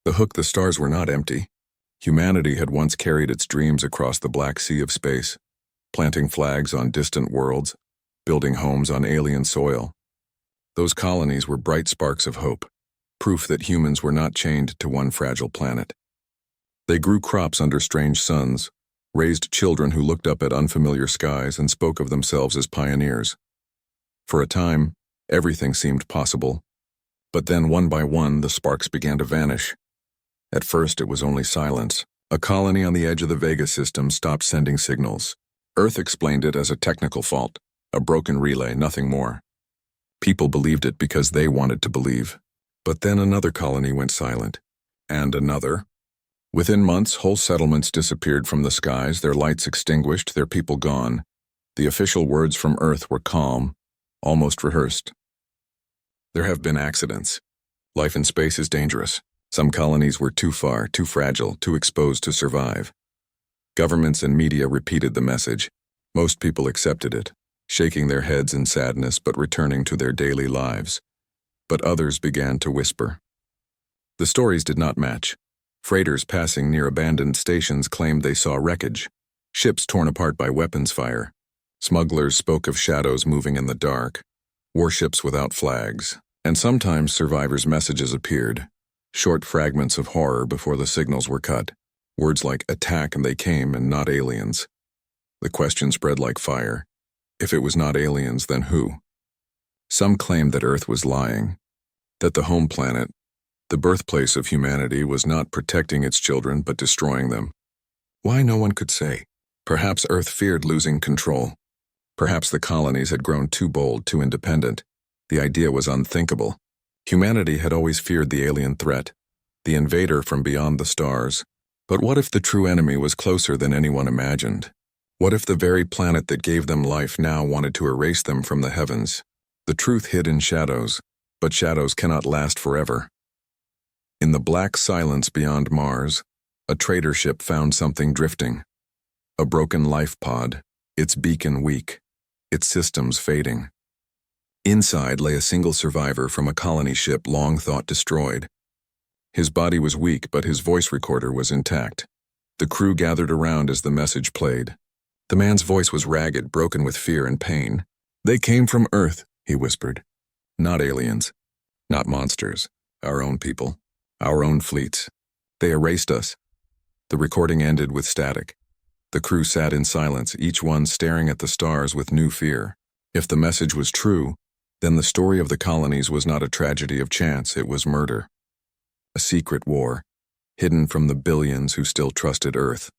The stars were not empty. Humanity had once carried its dreams across the black sea of space, planting flags on distant worlds, building homes on alien soil. Those colonies were bright sparks of hope, proof that humans were not chained to one fragile planet. They grew crops under strange suns, raised children who looked up at unfamiliar skies and spoke of themselves as pioneers. For a time, everything seemed possible, but then one by one the sparks began to vanish. At first it was only silence. A colony on the edge of the Vega system stopped sending signals. Earth explained it as a technical fault, a broken relay, nothing more. People believed it because they wanted to believe. But then another colony went silent, and another. Within months, whole settlements disappeared from the skies, their lights extinguished, their people gone. The official words from Earth were calm, almost rehearsed. There have been accidents. Life in space is dangerous. Some colonies were too far, too fragile, too exposed to survive. Governments and media repeated the message. Most people accepted it, shaking their heads in sadness but returning to their daily lives. But others began to whisper. The stories did not match. Freighters passing near abandoned stations claimed they saw wreckage, ships torn apart by weapons fire. Smugglers spoke of shadows moving in the dark, warships without flags, and sometimes survivors' messages appeared. Short fragments of horror before the signals were cut. Words like attack and they came and not aliens. The question spread like fire. If it was not aliens, then who? Some claimed that Earth was lying, that the home planet, the birthplace of humanity, was not protecting its children but destroying them. Why, no one could say. Perhaps Earth feared losing control. Perhaps the colonies had grown too bold, too independent. The idea was unthinkable. Humanity had always feared the alien threat, the invader from beyond the stars. But what if the true enemy was closer than anyone imagined? What if the very planet that gave them life now wanted to erase them from the heavens? The truth hid in shadows, but shadows cannot last forever. In the black silence beyond Mars, a trader ship found something drifting. A broken life pod, its beacon weak, its systems fading. Inside lay a single survivor from a colony ship long thought destroyed. His body was weak, but his voice recorder was intact. The crew gathered around as the message played. The man's voice was ragged, broken with fear and pain. "They came from Earth," he whispered. "Not aliens. Not monsters. Our own people. Our own fleets. They erased us." The recording ended with static. The crew sat in silence, each one staring at the stars with new fear. If the message was true, then the story of the colonies was not a tragedy of chance, it was murder. A secret war, hidden from the billions who still trusted Earth.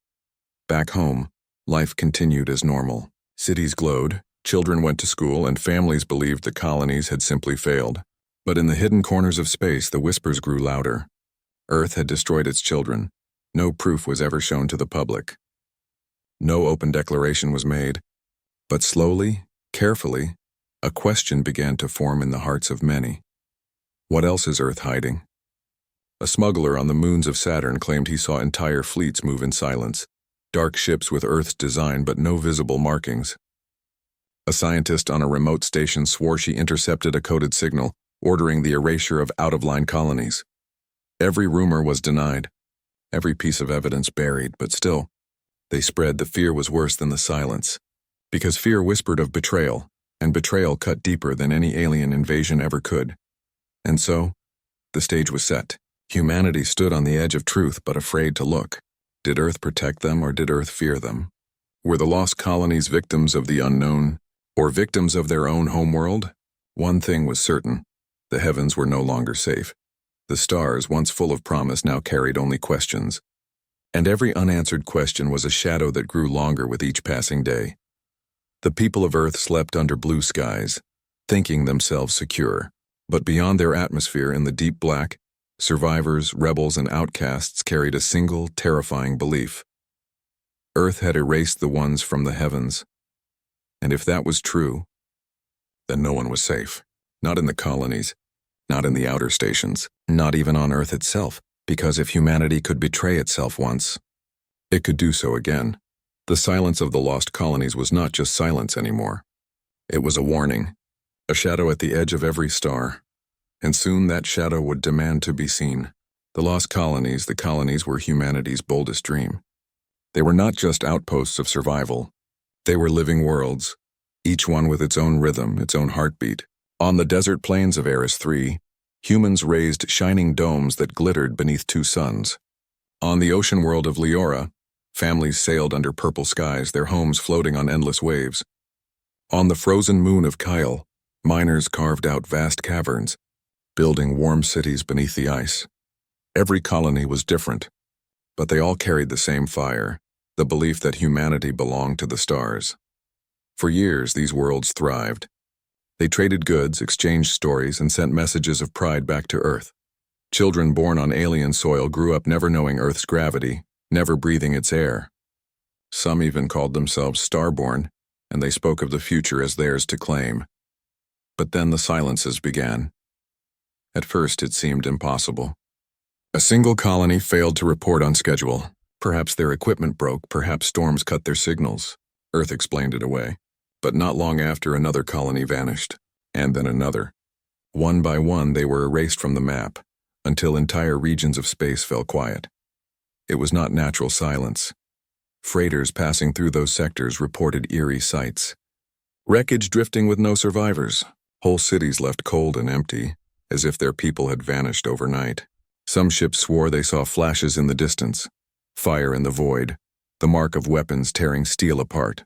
Back home, life continued as normal. Cities glowed, children went to school, and families believed the colonies had simply failed. But in the hidden corners of space, the whispers grew louder. Earth had destroyed its children. No proof was ever shown to the public. No open declaration was made. But slowly, carefully, a question began to form in the hearts of many. What else is Earth hiding? A smuggler on the moons of Saturn claimed he saw entire fleets move in silence, dark ships with Earth's design but no visible markings. A scientist on a remote station swore she intercepted a coded signal, ordering the erasure of out-of-line colonies. Every rumor was denied, every piece of evidence buried, but still, they spread. The fear was worse than the silence, because fear whispered of betrayal, and betrayal cut deeper than any alien invasion ever could. And so, the stage was set. Humanity stood on the edge of truth but afraid to look. Did Earth protect them or did Earth fear them? Were the lost colonies victims of the unknown, or victims of their own homeworld? One thing was certain. The heavens were no longer safe. The stars, once full of promise, now carried only questions. And every unanswered question was a shadow that grew longer with each passing day. The people of Earth slept under blue skies, thinking themselves secure. But beyond their atmosphere, in the deep black, survivors, rebels, and outcasts carried a single, terrifying belief. Earth had erased the ones from the heavens. And if that was true, then no one was safe. Not in the colonies, not in the outer stations, not even on Earth itself, because if humanity could betray itself once, it could do so again. The silence of the lost colonies was not just silence anymore. It was a warning, a shadow at the edge of every star, and soon that shadow would demand to be seen. The lost colonies, the colonies were humanity's boldest dream. They were not just outposts of survival. They were living worlds, each one with its own rhythm, its own heartbeat. On the desert plains of Eris 3, humans raised shining domes that glittered beneath two suns. On the ocean world of Leora, families sailed under purple skies, their homes floating on endless waves. On the frozen moon of Kyle, miners carved out vast caverns, building warm cities beneath the ice. Every colony was different, but they all carried the same fire, the belief that humanity belonged to the stars. For years, these worlds thrived. They traded goods, exchanged stories, and sent messages of pride back to Earth. Children born on alien soil grew up never knowing Earth's gravity, never breathing its air. Some even called themselves starborn, and they spoke of the future as theirs to claim. But then the silences began. At first, it seemed impossible. A single colony failed to report on schedule. Perhaps their equipment broke, perhaps storms cut their signals. Earth explained it away. But not long after, another colony vanished, and then another. One by one, they were erased from the map, until entire regions of space fell quiet. It was not natural silence. Freighters passing through those sectors reported eerie sights. Wreckage drifting with no survivors. Whole cities left cold and empty, as if their people had vanished overnight. Some ships swore they saw flashes in the distance, fire in the void, the mark of weapons tearing steel apart.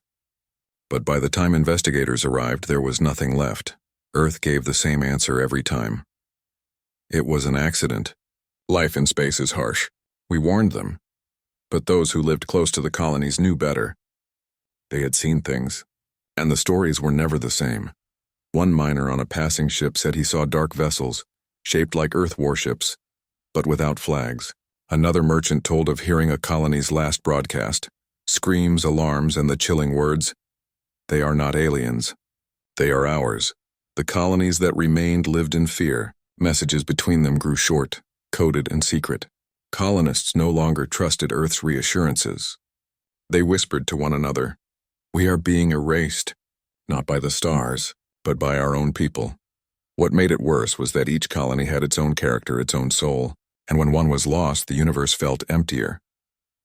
But by the time investigators arrived, there was nothing left. Earth gave the same answer every time. It was an accident. Life in space is harsh. We warned them. But those who lived close to the colonies knew better. They had seen things, and the stories were never the same. One miner on a passing ship said he saw dark vessels, shaped like Earth warships, but without flags. Another merchant told of hearing a colony's last broadcast, screams, alarms, and the chilling words, "They are not aliens. They are ours." The colonies that remained lived in fear. Messages between them grew short, coded, and secret. Colonists no longer trusted Earth's reassurances. They whispered to one another, "We are being erased, not by the stars, but by our own people." What made it worse was that each colony had its own character, its own soul, and when one was lost, the universe felt emptier.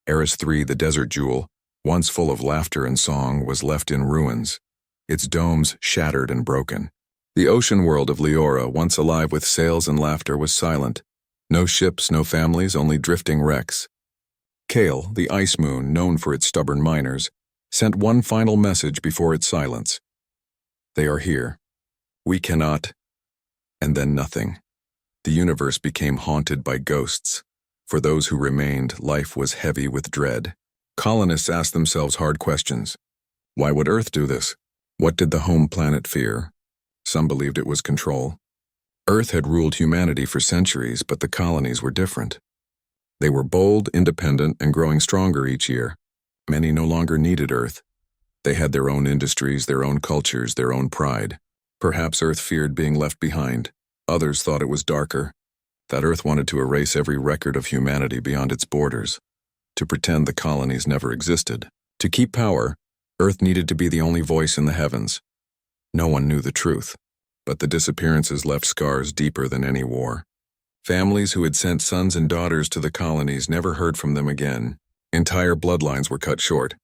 Eris 3, the desert jewel, once full of laughter and song, was left in ruins, its domes shattered and broken. The ocean world of Leora, once alive with sails and laughter, was silent. No ships, no families, only drifting wrecks. Kale, the ice moon, known for its stubborn miners, sent one final message before its silence. "They are here. We cannot." And then nothing. The universe became haunted by ghosts. For those who remained, life was heavy with dread. Colonists asked themselves hard questions. Why would Earth do this? What did the home planet fear? Some believed it was control. Earth had ruled humanity for centuries, but the colonies were different. They were bold, independent, and growing stronger each year. Many no longer needed Earth. They had their own industries, their own cultures, their own pride. Perhaps Earth feared being left behind. Others thought it was darker, that Earth wanted to erase every record of humanity beyond its borders, to pretend the colonies never existed. To keep power, Earth needed to be the only voice in the heavens. No one knew the truth, but the disappearances left scars deeper than any war. Families who had sent sons and daughters to the colonies never heard from them again. Entire bloodlines were cut short.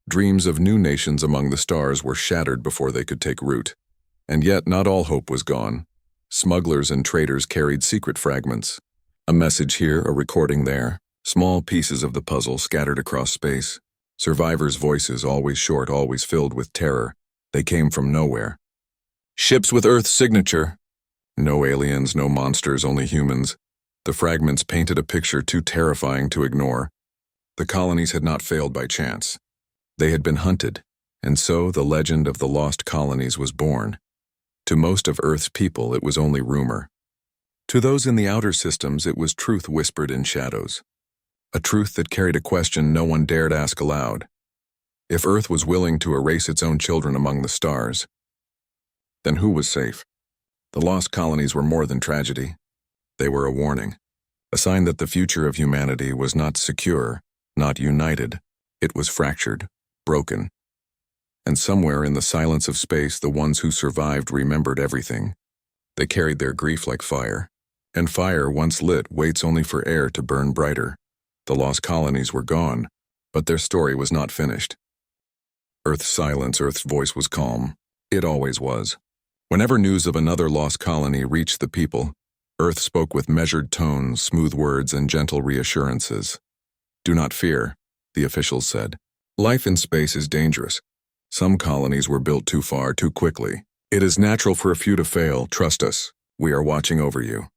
Dreams of new nations among the stars were shattered before they could take root. And yet not all hope was gone. Smugglers and traders carried secret fragments. A message here, a recording there. Small pieces of the puzzle scattered across space. Survivors' voices, always short, always filled with terror. They came from nowhere. Ships with Earth's signature. No aliens, no monsters, only humans. The fragments painted a picture too terrifying to ignore. The colonies had not failed by chance. They had been hunted, and so the legend of the lost colonies was born. To most of Earth's people, it was only rumor. To those in the outer systems, it was truth whispered in shadows. A truth that carried a question no one dared ask aloud. If Earth was willing to erase its own children among the stars, then who was safe? The lost colonies were more than tragedy. They were a warning, a sign that the future of humanity was not secure, not united. It was fractured, broken. And somewhere in the silence of space, the ones who survived remembered everything. They carried their grief like fire. And fire, once lit, waits only for air to burn brighter. The lost colonies were gone, but their story was not finished. Earth's silence, Earth's voice was calm. It always was. Whenever news of another lost colony reached the people, Earth spoke with measured tones, smooth words, and gentle reassurances. "Do not fear," the officials said. "Life in space is dangerous. Some colonies were built too far, too quickly. It is natural for a few to fail. Trust us. We are watching over you."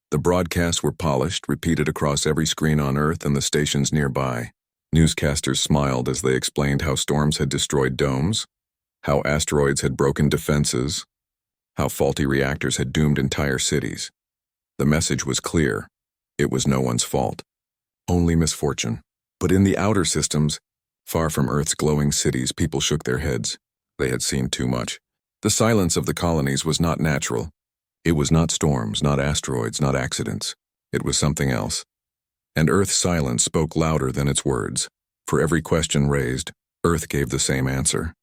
The broadcasts were polished, repeated across every screen on Earth and the stations nearby. Newscasters smiled as they explained how storms had destroyed domes, how asteroids had broken defenses, how faulty reactors had doomed entire cities. The message was clear. It was no one's fault. Only misfortune. But in the outer systems, far from Earth's glowing cities, people shook their heads. They had seen too much. The silence of the colonies was not natural. It was not storms, not asteroids, not accidents. It was something else. And Earth's silence spoke louder than its words. For every question raised, Earth gave the same answer.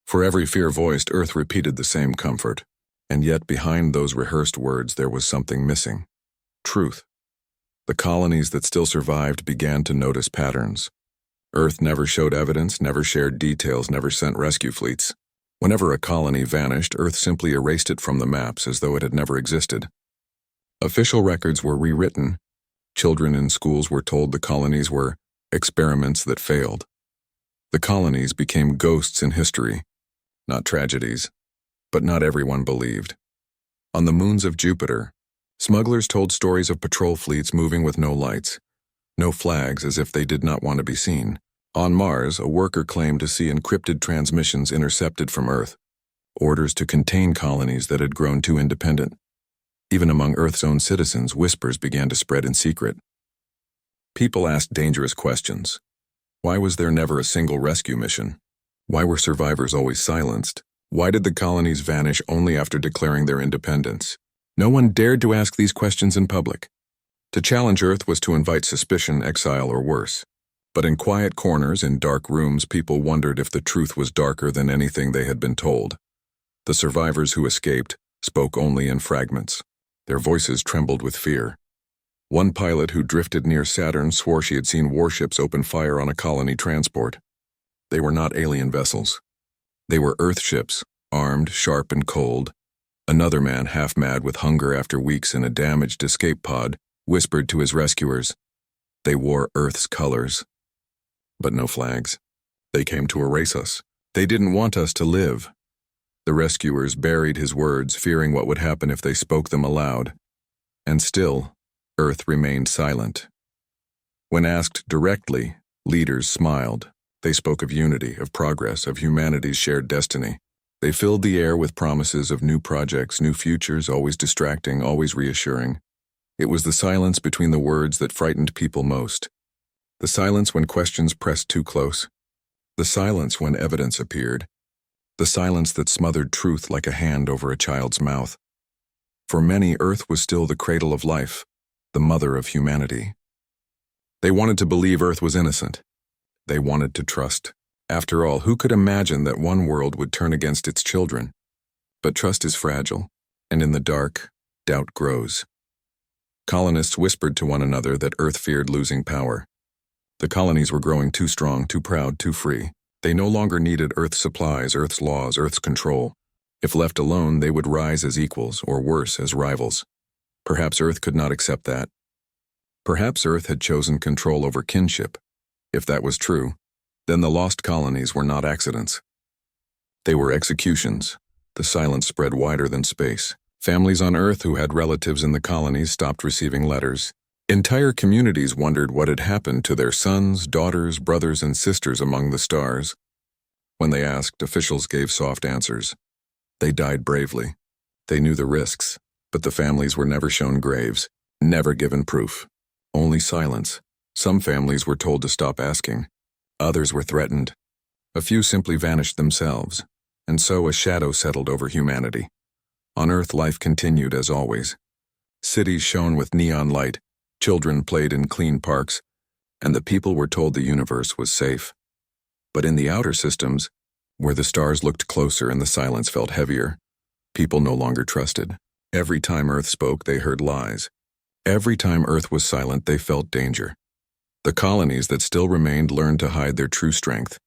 For every fear voiced, Earth repeated the same comfort. And yet behind those rehearsed words there was something missing. Truth. The colonies that still survived began to notice patterns. Earth never showed evidence, never shared details, never sent rescue fleets. Whenever a colony vanished, Earth simply erased it from the maps as though it had never existed. Official records were rewritten. Children in schools were told the colonies were experiments that failed. The colonies became ghosts in history, not tragedies. But not everyone believed. On the moons of Jupiter, smugglers told stories of patrol fleets moving with no lights, no flags, as if they did not want to be seen. On Mars, a worker claimed to see encrypted transmissions intercepted from Earth, orders to contain colonies that had grown too independent. Even among Earth's own citizens, whispers began to spread in secret. People asked dangerous questions. Why was there never a single rescue mission? Why were survivors always silenced? Why did the colonies vanish only after declaring their independence? No one dared to ask these questions in public. To challenge Earth was to invite suspicion, exile, or worse. But in quiet corners, in dark rooms, people wondered if the truth was darker than anything they had been told. The survivors who escaped spoke only in fragments. Their voices trembled with fear. One pilot who drifted near Saturn swore she had seen warships open fire on a colony transport. They were not alien vessels. They were Earth ships, armed, sharp, and cold. Another man, half mad with hunger after weeks in a damaged escape pod, whispered to his rescuers. They wore Earth's colors. But no flags. They came to erase us. They didn't want us to live. The rescuers buried his words, fearing what would happen if they spoke them aloud. And still, Earth remained silent. When asked directly, leaders smiled. They spoke of unity, of progress, of humanity's shared destiny. They filled the air with promises of new projects, new futures, always distracting, always reassuring. It was the silence between the words that frightened people most. The silence when questions pressed too close. The silence when evidence appeared. The silence that smothered truth like a hand over a child's mouth. For many, Earth was still the cradle of life, the mother of humanity. They wanted to believe Earth was innocent. They wanted to trust. After all, who could imagine that one world would turn against its children? But trust is fragile, and in the dark, doubt grows. Colonists whispered to one another that Earth feared losing power. The colonies were growing too strong, too proud, too free. They no longer needed Earth's supplies, Earth's laws, Earth's control. If left alone, they would rise as equals, or worse, as rivals. Perhaps Earth could not accept that. Perhaps Earth had chosen control over kinship. If that was true, then the lost colonies were not accidents. They were executions. The silence spread wider than space. Families on Earth who had relatives in the colonies stopped receiving letters. Entire communities wondered what had happened to their sons, daughters, brothers, and sisters among the stars. When they asked, officials gave soft answers. They died bravely. They knew the risks, but the families were never shown graves, never given proof. Only silence. Some families were told to stop asking. Others were threatened. A few simply vanished themselves, and so a shadow settled over humanity. On Earth, life continued as always. Cities shone with neon light, children played in clean parks, and the people were told the universe was safe. But in the outer systems, where the stars looked closer and the silence felt heavier, people no longer trusted. Every time Earth spoke, they heard lies. Every time Earth was silent, they felt danger. The colonies that still remained learned to hide their true strength,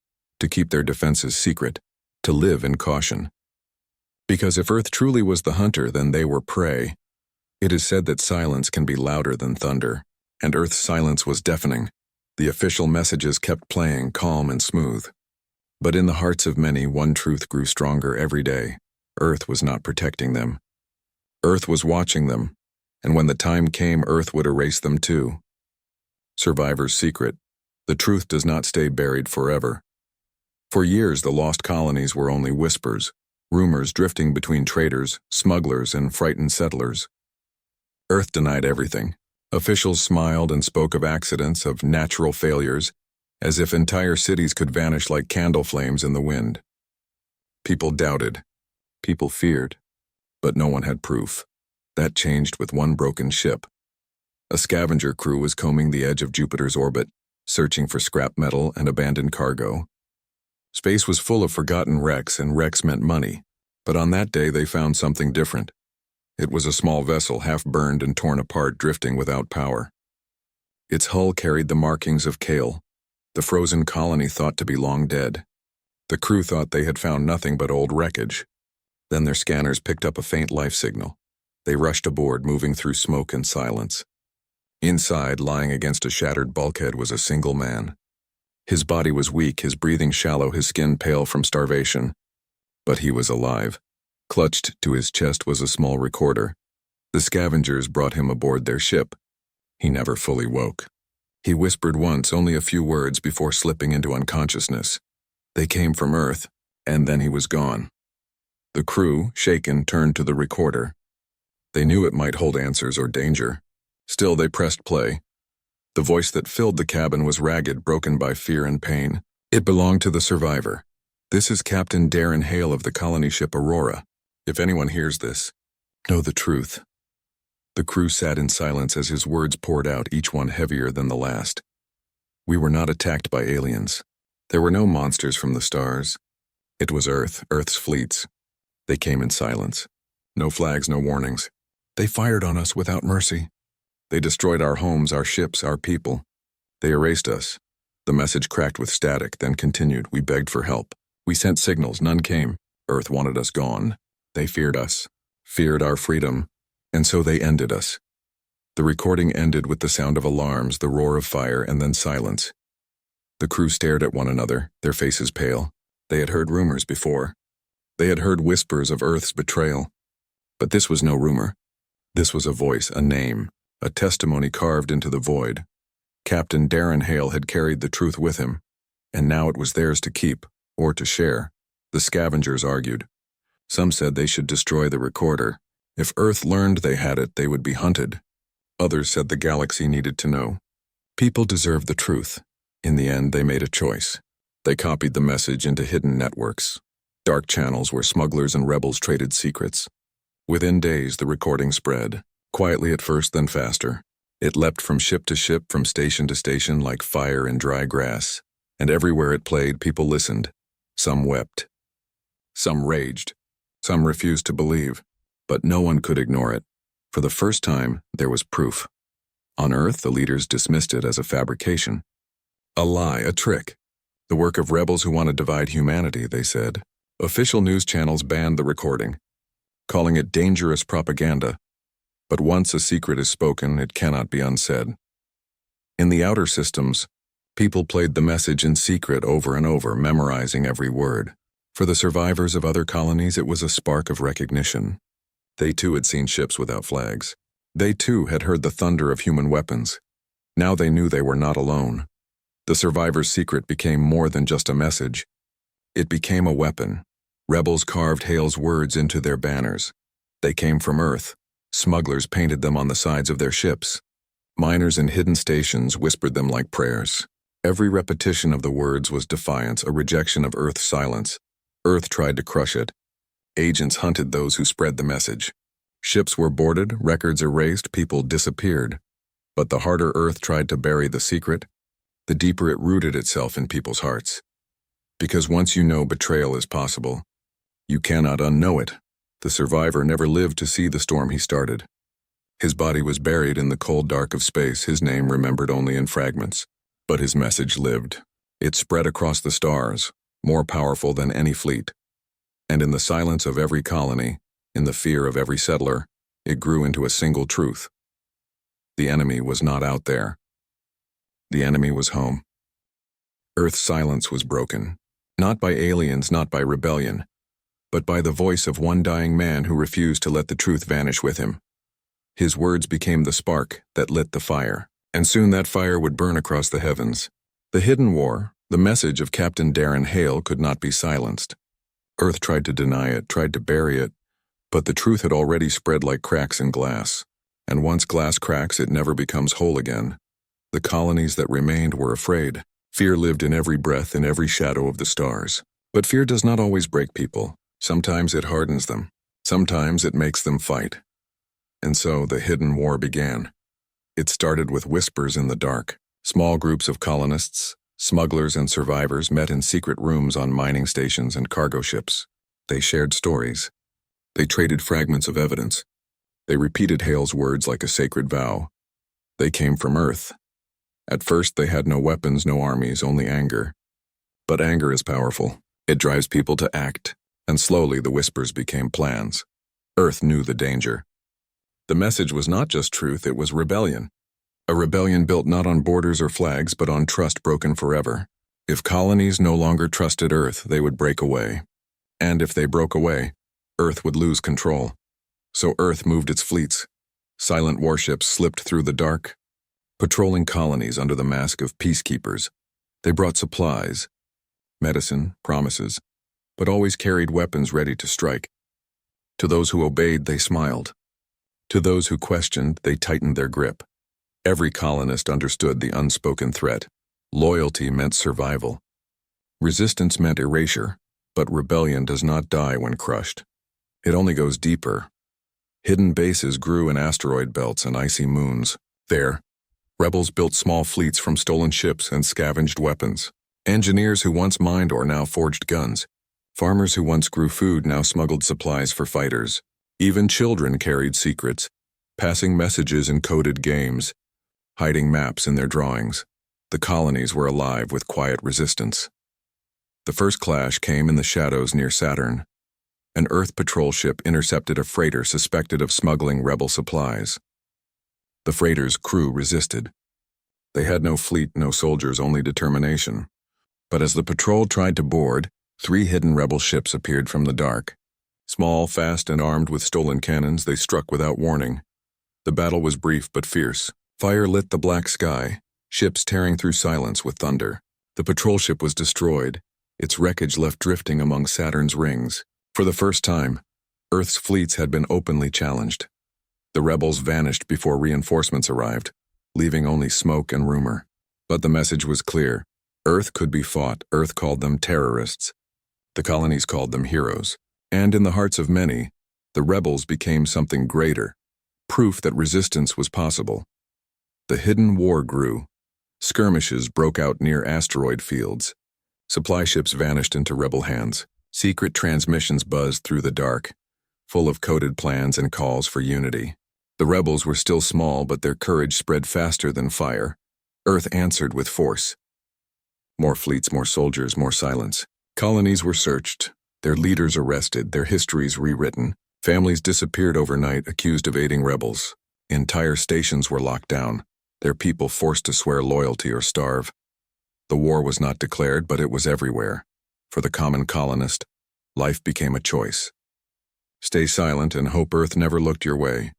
to keep their defenses secret, to live in caution. Because if Earth truly was the hunter, then they were prey. It is said that silence can be louder than thunder, and Earth's silence was deafening. The official messages kept playing, calm and smooth. But in the hearts of many, one truth grew stronger every day. Earth was not protecting them. Earth was watching them, and when the time came, Earth would erase them too. Survivor's secret: the truth does not stay buried forever. For years, the lost colonies were only whispers, rumors drifting between traders, smugglers, and frightened settlers. Earth denied everything. Officials smiled and spoke of accidents, of natural failures, as if entire cities could vanish like candle flames in the wind. People doubted. People feared. But no one had proof. That changed with one broken ship. A scavenger crew was combing the edge of Jupiter's orbit, searching for scrap metal and abandoned cargo. Space was full of forgotten wrecks, and wrecks meant money. But on that day, they found something different. It was a small vessel, half burned and torn apart, drifting without power. Its hull carried the markings of Kale, the frozen colony thought to be long dead. The crew thought they had found nothing but old wreckage. Then their scanners picked up a faint life signal. They rushed aboard, moving through smoke and silence. Inside, lying against a shattered bulkhead, was a single man. His body was weak, his breathing shallow, his skin pale from starvation. But he was alive. Clutched to his chest was a small recorder. The scavengers brought him aboard their ship. He never fully woke. He whispered once, only a few words, before slipping into unconsciousness. They came from Earth, and then he was gone. The crew, shaken, turned to the recorder. They knew it might hold answers or danger. Still, they pressed play. The voice that filled the cabin was ragged, broken by fear and pain. It belonged to the survivor. "This is Captain Darren Hale of the colony ship Aurora. If anyone hears this, know the truth." The crew sat in silence as his words poured out, each one heavier than the last. "We were not attacked by aliens. There were no monsters from the stars. It was Earth, Earth's fleets. They came in silence. No flags, no warnings. They fired on us without mercy. They destroyed our homes, our ships, our people. They erased us." The message cracked with static, then continued. "We begged for help. We sent signals, none came. Earth wanted us gone. They feared us, feared our freedom, and so they ended us." The recording ended with the sound of alarms, the roar of fire, and then silence. The crew stared at one another, their faces pale. They had heard rumors before. They had heard whispers of Earth's betrayal. But this was no rumor. This was a voice, a name, a testimony carved into the void. Captain Darren Hale had carried the truth with him, and now it was theirs to keep, or to share. The scavengers argued. Some said they should destroy the recorder. If Earth learned they had it, they would be hunted. Others said the galaxy needed to know. People deserved the truth. In the end, they made a choice. They copied the message into hidden networks, dark channels where smugglers and rebels traded secrets. Within days, the recording spread, quietly at first, then faster. It leapt from ship to ship, from station to station, like fire in dry grass. And everywhere it played, people listened. Some wept. Some raged. Some refused to believe. But no one could ignore it. For the first time, there was proof. On Earth, the leaders dismissed it as a fabrication. A lie, a trick. The work of rebels who want to divide humanity, they said. Official news channels banned the recording, calling it dangerous propaganda. But once a secret is spoken, it cannot be unsaid. In the outer systems, people played the message in secret over and over, memorizing every word. For the survivors of other colonies, it was a spark of recognition. They too had seen ships without flags. They too had heard the thunder of human weapons. Now they knew they were not alone. The survivors' secret became more than just a message. It became a weapon. Rebels carved Hale's words into their banners. They came from Earth. Smugglers painted them on the sides of their ships. Miners in hidden stations whispered them like prayers. Every repetition of the words was defiance, a rejection of Earth's silence. Earth tried to crush it. Agents hunted those who spread the message. Ships were boarded, records erased, people disappeared. But the harder Earth tried to bury the secret, the deeper it rooted itself in people's hearts. Because once you know betrayal is possible, you cannot unknow it. The survivor never lived to see the storm he started. His body was buried in the cold dark of space, his name remembered only in fragments. But his message lived. It spread across the stars, more powerful than any fleet. And in the silence of every colony, in the fear of every settler, it grew into a single truth. The enemy was not out there. The enemy was home. Earth's silence was broken, not by aliens, not by rebellion, but by the voice of one dying man who refused to let the truth vanish with him. His words became the spark that lit the fire, and soon that fire would burn across the heavens. The hidden war, the message of Captain Darren Hale, could not be silenced. Earth tried to deny it, tried to bury it, but the truth had already spread like cracks in glass, and once glass cracks, it never becomes whole again. The colonies that remained were afraid. Fear lived in every breath, in every shadow of the stars. But fear does not always break people. Sometimes it hardens them. Sometimes it makes them fight. And so the hidden war began. It started with whispers in the dark. Small groups of colonists, smugglers and survivors met in secret rooms on mining stations and cargo ships. They shared stories. They traded fragments of evidence. They repeated Hale's words like a sacred vow. They came from Earth. At first they had no weapons, no armies, only anger. But anger is powerful. It drives people to act, and slowly the whispers became plans. Earth knew the danger. The message was not just truth, it was rebellion. A rebellion built not on borders or flags, but on trust broken forever. If colonies no longer trusted Earth, they would break away. And if they broke away, Earth would lose control. So Earth moved its fleets. Silent warships slipped through the dark, patrolling colonies under the mask of peacekeepers. They brought supplies, medicine, promises, but always carried weapons ready to strike. To those who obeyed, they smiled. To those who questioned, they tightened their grip. Every colonist understood the unspoken threat. Loyalty meant survival. Resistance meant erasure, but rebellion does not die when crushed. It only goes deeper. Hidden bases grew in asteroid belts and icy moons. There, rebels built small fleets from stolen ships and scavenged weapons. Engineers who once mined ore now forged guns. Farmers who once grew food now smuggled supplies for fighters. Even children carried secrets, passing messages in coded games, hiding maps in their drawings. The colonies were alive with quiet resistance. The first clash came in the shadows near Saturn. An Earth patrol ship intercepted a freighter suspected of smuggling rebel supplies. The freighter's crew resisted. They had no fleet, no soldiers, only determination. But as the patrol tried to board, 3 hidden rebel ships appeared from the dark. Small, fast, and armed with stolen cannons, they struck without warning. The battle was brief but fierce. Fire lit the black sky, ships tearing through silence with thunder. The patrol ship was destroyed, its wreckage left drifting among Saturn's rings. For the first time, Earth's fleets had been openly challenged. The rebels vanished before reinforcements arrived, leaving only smoke and rumor. But the message was clear. Earth could be fought. Earth called them terrorists. The colonies called them heroes. And in the hearts of many, the rebels became something greater, proof that resistance was possible. The hidden war grew. Skirmishes broke out near asteroid fields. Supply ships vanished into rebel hands. Secret transmissions buzzed through the dark, full of coded plans and calls for unity. The rebels were still small, but their courage spread faster than fire. Earth answered with force. More fleets, more soldiers, more silence. Colonies were searched, their leaders arrested, their histories rewritten. Families disappeared overnight, accused of aiding rebels. Entire stations were locked down, their people forced to swear loyalty or starve. The war was not declared, but it was everywhere. For the common colonist, life became a choice. Stay silent and hope Earth never looked your way,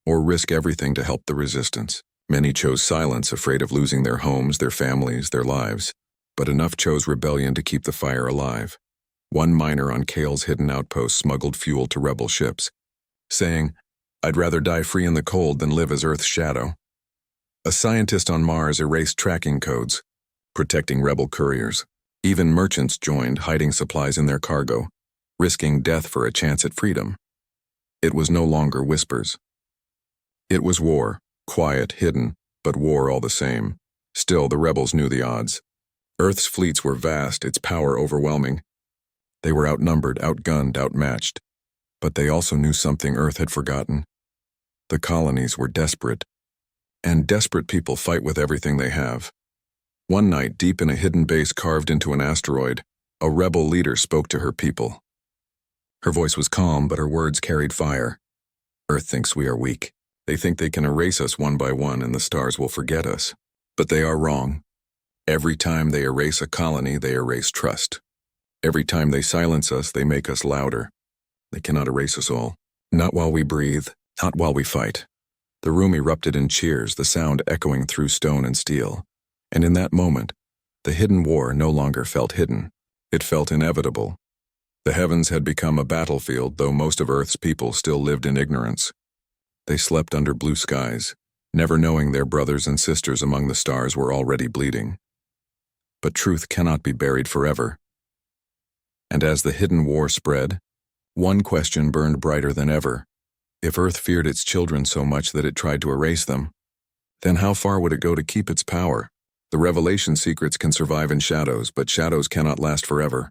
or risk everything to help the resistance. Many chose silence, afraid of losing their homes, their families, their lives. But enough chose rebellion to keep the fire alive. One miner on Kale's hidden outpost smuggled fuel to rebel ships, saying, "I'd rather die free in the cold than live as Earth's shadow." A scientist on Mars erased tracking codes, protecting rebel couriers. Even merchants joined, hiding supplies in their cargo, risking death for a chance at freedom. It was no longer whispers. It was war, quiet, hidden, but war all the same. Still, the rebels knew the odds. Earth's fleets were vast, its power overwhelming. They were outnumbered, outgunned, outmatched. But they also knew something Earth had forgotten. The colonies were desperate. And desperate people fight with everything they have. One night, deep in a hidden base carved into an asteroid, a rebel leader spoke to her people. Her voice was calm, but her words carried fire. Earth thinks we are weak. They think they can erase us one by one and the stars will forget us. But they are wrong. Every time they erase a colony, they erase trust. Every time they silence us, they make us louder. They cannot erase us all. Not while we breathe, not while we fight. The room erupted in cheers, the sound echoing through stone and steel. And in that moment, the hidden war no longer felt hidden. It felt inevitable. The heavens had become a battlefield, though most of Earth's people still lived in ignorance. They slept under blue skies, never knowing their brothers and sisters among the stars were already bleeding. But truth cannot be buried forever. And as the hidden war spread, one question burned brighter than ever. If Earth feared its children so much that it tried to erase them, then how far would it go to keep its power? The revelation secrets can survive in shadows, but shadows cannot last forever.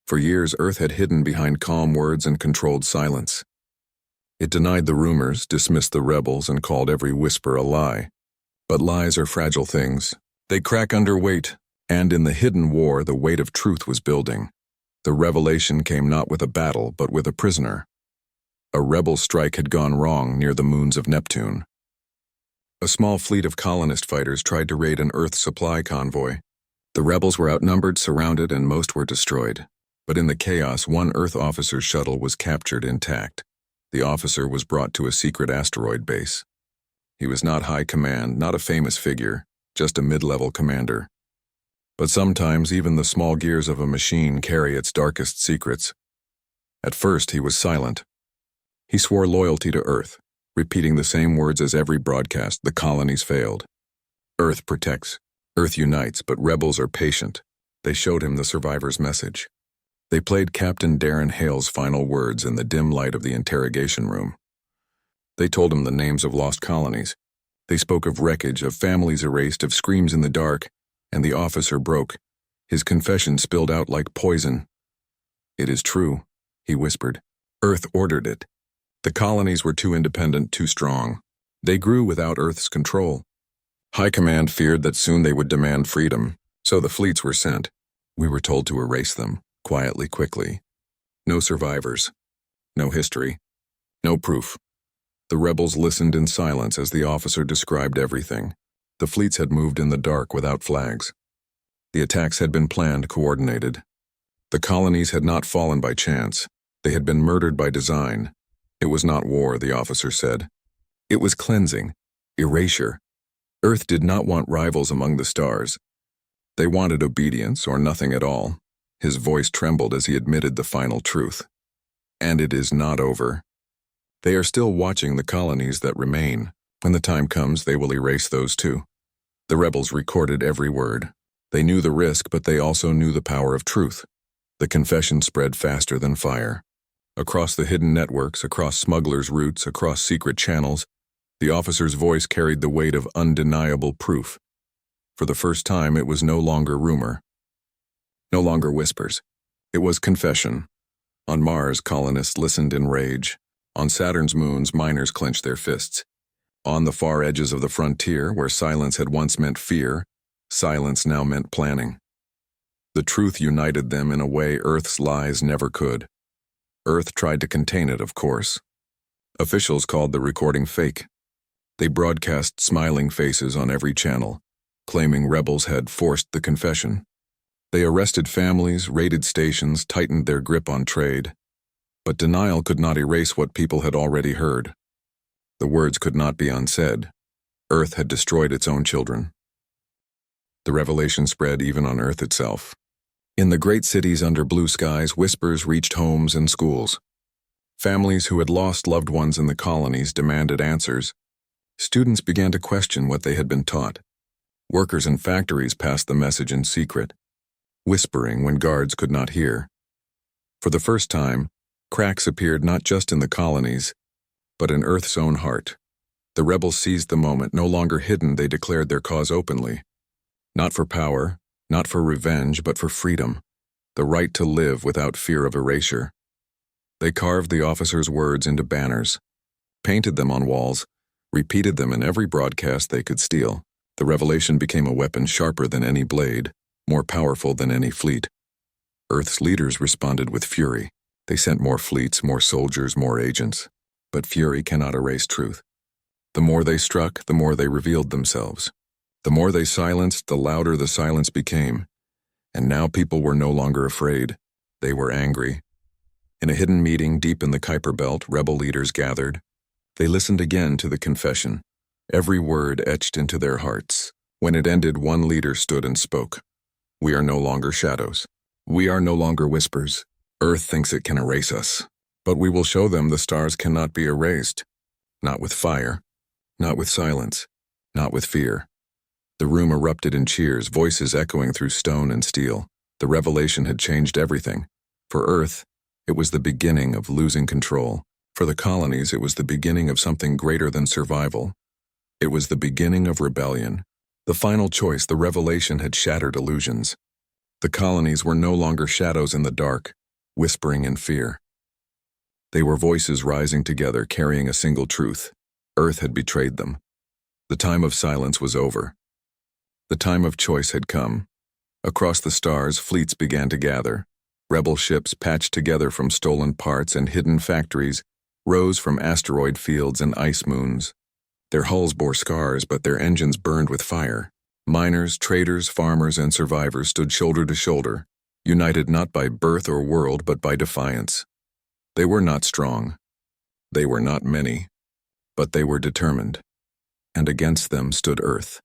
For years, Earth had hidden behind calm words and controlled silence. It denied the rumors, dismissed the rebels, and called every whisper a lie. But lies are fragile things. They crack under weight, and in the hidden war, the weight of truth was building. The revelation came not with a battle, but with a prisoner. A rebel strike had gone wrong near the moons of Neptune. A small fleet of colonist fighters tried to raid an Earth supply convoy. The rebels were outnumbered, surrounded, and most were destroyed. But in the chaos, one Earth officer's shuttle was captured intact. The officer was brought to a secret asteroid base. He was not high command, not a famous figure, just a mid-level commander. But sometimes even the small gears of a machine carry its darkest secrets. At first, he was silent. He swore loyalty to Earth, repeating the same words as every broadcast: the colonies failed. Earth protects, Earth unites, but rebels are patient. They showed him the survivor's message. They played Captain Darren Hale's final words in the dim light of the interrogation room. They told him the names of lost colonies. They spoke of wreckage, of families erased, of screams in the dark, and the officer broke. His confession spilled out like poison. "It is true," he whispered. "Earth ordered it. The colonies were too independent, too strong. They grew without Earth's control. High Command feared that soon they would demand freedom, so the fleets were sent. We were told to erase them, quietly, quickly. No survivors. No history. No proof." The rebels listened in silence as the officer described everything. The fleets had moved in the dark without flags. The attacks had been planned, coordinated. The colonies had not fallen by chance. They had been murdered by design. It was not war, the officer said. It was cleansing, erasure. Earth did not want rivals among the stars. They wanted obedience or nothing at all. His voice trembled as he admitted the final truth. And it is not over. They are still watching the colonies that remain. When the time comes, they will erase those too. The rebels recorded every word. They knew the risk, but they also knew the power of truth. The confession spread faster than fire. Across the hidden networks, across smugglers' routes, across secret channels, the officer's voice carried the weight of undeniable proof. For the first time, it was no longer rumor. No longer whispers. It was confession. On Mars, colonists listened in rage. On Saturn's moons, miners clenched their fists. On the far edges of the frontier, where silence had once meant fear, silence now meant planning. The truth united them in a way Earth's lies never could. Earth tried to contain it, of course. Officials called the recording fake. They broadcast smiling faces on every channel, claiming rebels had forced the confession. They arrested families, raided stations, tightened their grip on trade. But denial could not erase what people had already heard. The words could not be unsaid. Earth had destroyed its own children. The revelation spread even on Earth itself. In the great cities under blue skies, whispers reached homes and schools. Families who had lost loved ones in the colonies demanded answers. Students began to question what they had been taught. Workers in factories passed the message in secret, whispering when guards could not hear. For the first time, cracks appeared not just in the colonies, but in Earth's own heart. The rebels seized the moment. No longer hidden, they declared their cause openly. Not for power, not for revenge, but for freedom, the right to live without fear of erasure. They carved the officers' words into banners, painted them on walls, repeated them in every broadcast they could steal. The revelation became a weapon sharper than any blade, more powerful than any fleet. Earth's leaders responded with fury. They sent more fleets, more soldiers, more agents. But fury cannot erase truth. The more they struck, the more they revealed themselves. The more they silenced, the louder the silence became. And now people were no longer afraid. They were angry. In a hidden meeting deep in the Kuiper Belt, rebel leaders gathered. They listened again to the confession, every word etched into their hearts. When it ended, one leader stood and spoke. We are no longer shadows. We are no longer whispers. Earth thinks it can erase us. But we will show them the stars cannot be erased. Not with fire. Not with silence. Not with fear. The room erupted in cheers, voices echoing through stone and steel. The revelation had changed everything. For Earth, it was the beginning of losing control. For the colonies, it was the beginning of something greater than survival. It was the beginning of rebellion. The final choice, the revelation, had shattered illusions. The colonies were no longer shadows in the dark, whispering in fear. They were voices rising together, carrying a single truth. Earth had betrayed them. The time of silence was over. The time of choice had come. Across the stars, fleets began to gather. Rebel ships, patched together from stolen parts and hidden factories, rose from asteroid fields and ice moons. Their hulls bore scars, but their engines burned with fire. Miners, traders, farmers, and survivors stood shoulder to shoulder, united not by birth or world, but by defiance. They were not strong. They were not many. But they were determined. And against them stood Earth.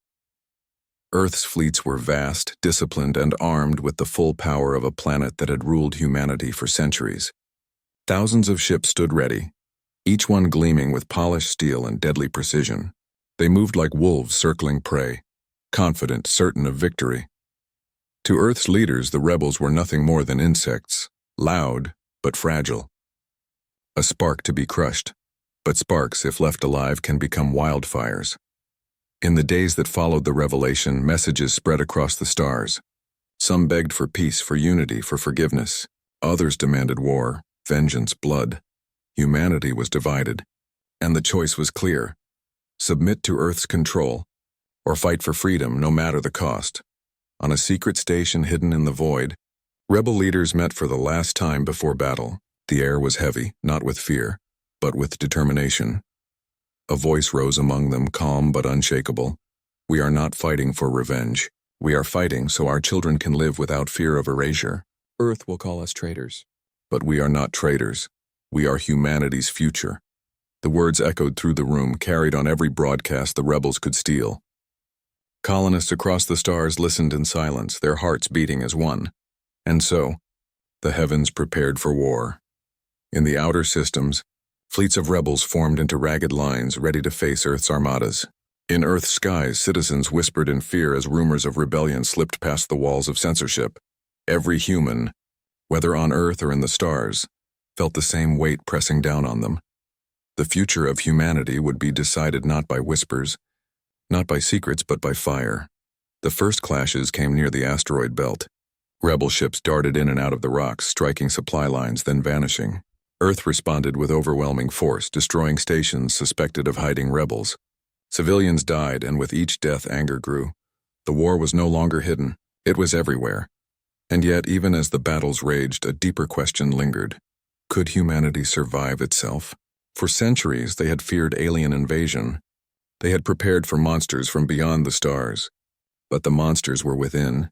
Earth's fleets were vast, disciplined, and armed with the full power of a planet that had ruled humanity for centuries. Thousands of ships stood ready, each one gleaming with polished steel and deadly precision. They moved like wolves circling prey, confident, certain of victory. To Earth's leaders, the rebels were nothing more than insects, loud but fragile. A spark to be crushed, but sparks, if left alive, can become wildfires. In the days that followed the revelation, messages spread across the stars. Some begged for peace, for unity, for forgiveness. Others demanded war, vengeance, blood. Humanity was divided, and the choice was clear. Submit to Earth's control, or fight for freedom, no matter the cost. On a secret station hidden in the void, rebel leaders met for the last time before battle. The air was heavy, not with fear, but with determination. A voice rose among them, calm but unshakable. We are not fighting for revenge. We are fighting so our children can live without fear of erasure. Earth will call us traitors. But we are not traitors. We are humanity's future. The words echoed through the room, carried on every broadcast the rebels could steal. Colonists across the stars listened in silence, their hearts beating as one. And so, the heavens prepared for war. In the outer systems, fleets of rebels formed into ragged lines, ready to face Earth's armadas. In Earth's skies, citizens whispered in fear as rumors of rebellion slipped past the walls of censorship. Every human, whether on Earth or in the stars, felt the same weight pressing down on them. The future of humanity would be decided not by whispers, not by secrets, but by fire. The first clashes came near the asteroid belt. Rebel ships darted in and out of the rocks, striking supply lines, then vanishing. Earth responded with overwhelming force, destroying stations suspected of hiding rebels. Civilians died, and with each death anger grew. The war was no longer hidden. It was everywhere. And yet, even as the battles raged, a deeper question lingered. Could humanity survive itself? For centuries, they had feared alien invasion. They had prepared for monsters from beyond the stars. But the monsters were within.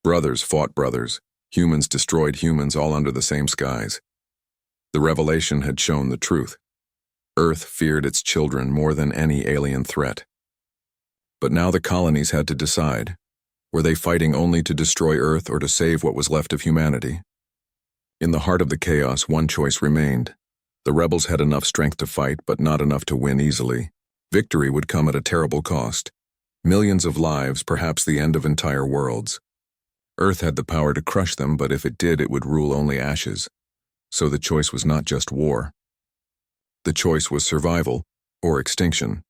Brothers fought brothers. Humans destroyed humans, all under the same skies. The revelation had shown the truth. Earth feared its children more than any alien threat. But now the colonies had to decide. Were they fighting only to destroy Earth or to save what was left of humanity? In the heart of the chaos, one choice remained. The rebels had enough strength to fight, but not enough to win easily. Victory would come at a terrible cost. Millions of lives, perhaps the end of entire worlds. Earth had the power to crush them, but if it did, it would rule only ashes. So the choice was not just war. The choice was survival or extinction.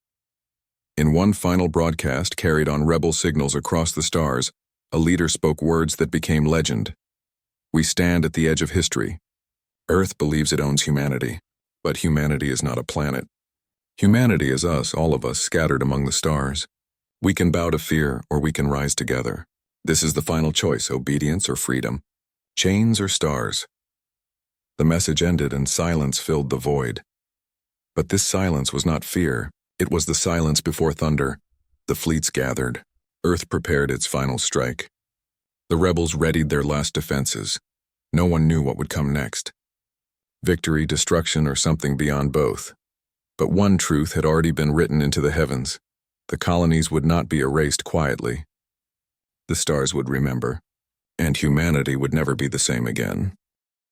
In one final broadcast carried on rebel signals across the stars, a leader spoke words that became legend. We stand at the edge of history. Earth believes it owns humanity, but humanity is not a planet. Humanity is us, all of us, scattered among the stars. We can bow to fear, or we can rise together. This is the final choice, obedience or freedom, chains or stars. The message ended and silence filled the void. But this silence was not fear. It was the silence before thunder. The fleets gathered. Earth prepared its final strike. The rebels readied their last defenses. No one knew what would come next. Victory, destruction, or something beyond both. But one truth had already been written into the heavens. The colonies would not be erased quietly. The stars would remember, and humanity would never be the same again.